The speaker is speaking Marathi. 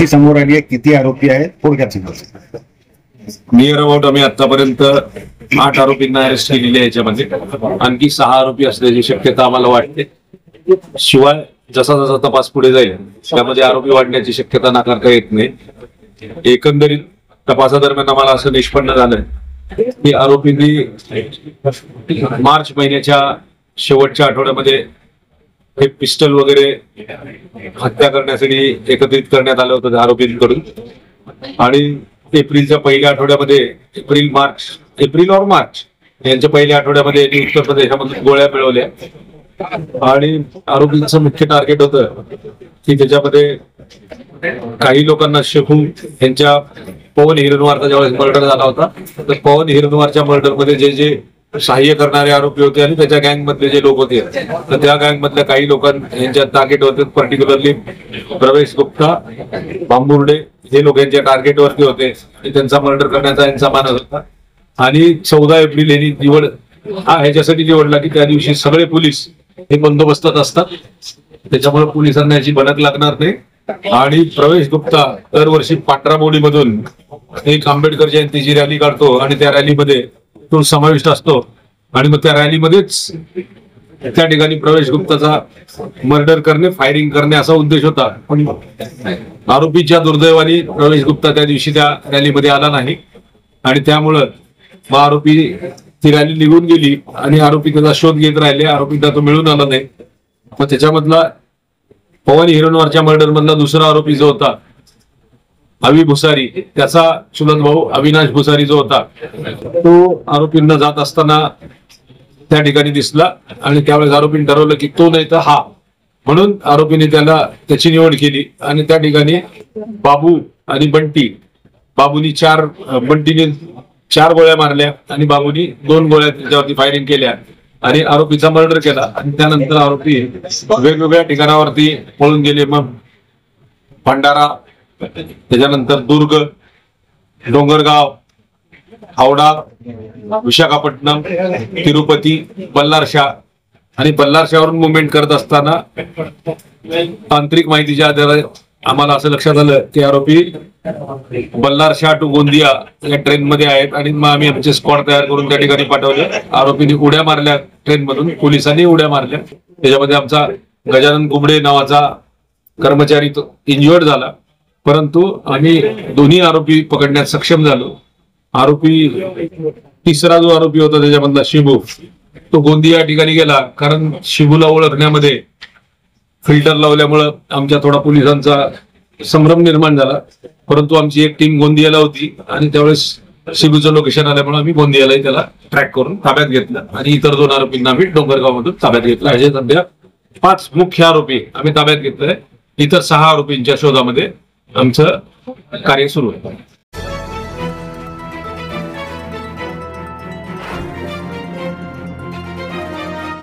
किती समोर आली आहे, किती आरोपी आहेत, थोडक्यात सांगा. नियर अबाउट आम्ही आतापर्यंत 8 आरोपींना अरेस्ट केलेले आहे. याच्यामध्ये आणखी 6 आरोपी असण्याची शक्यता आम्हाला वाटते. शिवाय जसा जसा तपास पुढे जाईल त्यामध्ये आरोपी वाढण्याची शक्यता नाकारता येत नाही. एकंदरीत तपासादरम्यान आम्हाला असं निष्पन्न झालंय की आरोपींनी मार्च महिन्याच्या शेवटच्या आठवड्यामध्ये हे पिस्टल वगैरे हत्या करण्यासाठी एकत्रित करण्यात आलं होतं आरोपींकडून. आणि एप्रिलच्या पहिल्या आठवड्यामध्ये एप्रिल और मार्च यांच्या पहिल्या आठवड्यामध्ये उत्तर प्रदेशामधून गोळ्या मिळवल्या. आणि आरोपींचं मुख्य टार्गेट होतं की त्याच्यामध्ये काही लोकांना शेखू यांच्या पवन हिरनवारचा ज्यावेळेस मर्डर झाला होता तर पवन हिरनवारच्या मर्डरमध्ये जे जे सहाय्य करणारे आरोपी होते आणि त्याच्या गँग मधले जे लोक होते तर त्या गँग मधल्या काही लोकांच्या टार्गेट होते. पर्टिक्युलरली प्रवेश गुप्ता, बांबुर्डे हे लोक यांच्या टार्गेटवरती होते. त्यांचा मर्डर करण्याचा यांचा मानस होता. आणि 14 एप्रिल यांनी निवड ह्याच्यासाठी निवडला की त्या दिवशी सगळे पोलीस हे बंदोबस्तात असतात, त्याच्यामुळे पोलिसांना याची भनक लागणार नाही. आणि प्रवेश गुप्ता दरवर्षी पाटरामोडीमधून एक आंबेडकर जयंतीची रॅली काढतो आणि त्या रॅलीमध्ये तो समाविष्ट असतो. आणि मग त्या रॅलीमध्येच त्या ठिकाणी प्रवेश गुप्ताचा मर्डर करणे, फायरिंग करणे असा उद्देश होता. पण आरोपीच्या दुर्दैवाने प्रवेश गुप्ता त्या दिवशी त्या रॅलीमध्ये आला नाही आणि त्यामुळं मग आरोपी ती रॅली निघून गेली आणि आरोपी त्याचा शोध घेत राहिले. आरोपींना तो मिळून आला नाही. मग त्याच्यामधला पवन हिरनवारच्या मर्डर मधला दुसरा आरोपी जो होता अवी भुसारी, त्याचा चुलत भाऊ अविनाश भुसारी जो होता तो आरोपींना जात असताना त्या ठिकाणी दिसला आणि त्यावेळेस आरोपींनी ठरवलं की तो नाही तर हा, म्हणून आरोपीने त्याची निवड केली. आणि त्या ठिकाणी बाबू आणि बंटी, बंटीने 4 गोळ्या मारल्या आणि बाबूनी 2 गोळ्या त्याच्यावरती फायरिंग केल्या आणि आरोपीचा मर्डर केला. आणि त्यानंतर आरोपी वेगवेगळ्या ठिकाणावरती पळून गेले. मग भंडारा, त्याच्यानंतर दुर्ग, डोंगरगाव, हावडा, विशाखापट्टणम, तिरुपती, बल्लारशाह आणि बल्लारशाहवरून मुवमेंट करत असताना तांत्रिक माहितीच्या आधारे आम्हाला असं लक्षात आलं की आरोपी बल्लारशाह टू गोंदिया या ट्रेन मध्ये आहेत. आणि मग आम्ही आमचे स्क्वॉड तयार करून त्या ठिकाणी पाठवले. आरोपींनी उड्या मारल्या ट्रेन मधून, पोलिसांनी उड्या मारल्या. त्याच्यामध्ये आमचा गजानन कुबडे नावाचा कर्मचारी इंज्युअर्ड झाला, परंतु आम्ही दोन्ही आरोपी पकडण्यात सक्षम झालो. तिसरा जो आरोपी होता त्याच्यामधला शिबू, तो गोंदिया या ठिकाणी गेला. कारण शिबूला ओळखण्यामध्ये फिल्टर लावल्यामुळं आमच्या थोडा पोलिसांचा संभ्रम निर्माण झाला. परंतु आमची एक टीम गोंदियाला होती आणि त्यावेळेस शिबूचं लोकेशन आल्यामुळे आम्ही गोंदियालाही त्याला ट्रॅक करून ताब्यात घेतलं आणि इतर 2 आरोपींना आम्ही डोंगरगाव मधून ताब्यात घेतलं. असे सध्या 5 मुख्य आरोपी आम्ही ताब्यात घेतलंय. इतर 6 आरोपींच्या शोधामध्ये आमचं कार्य सुरू आहे.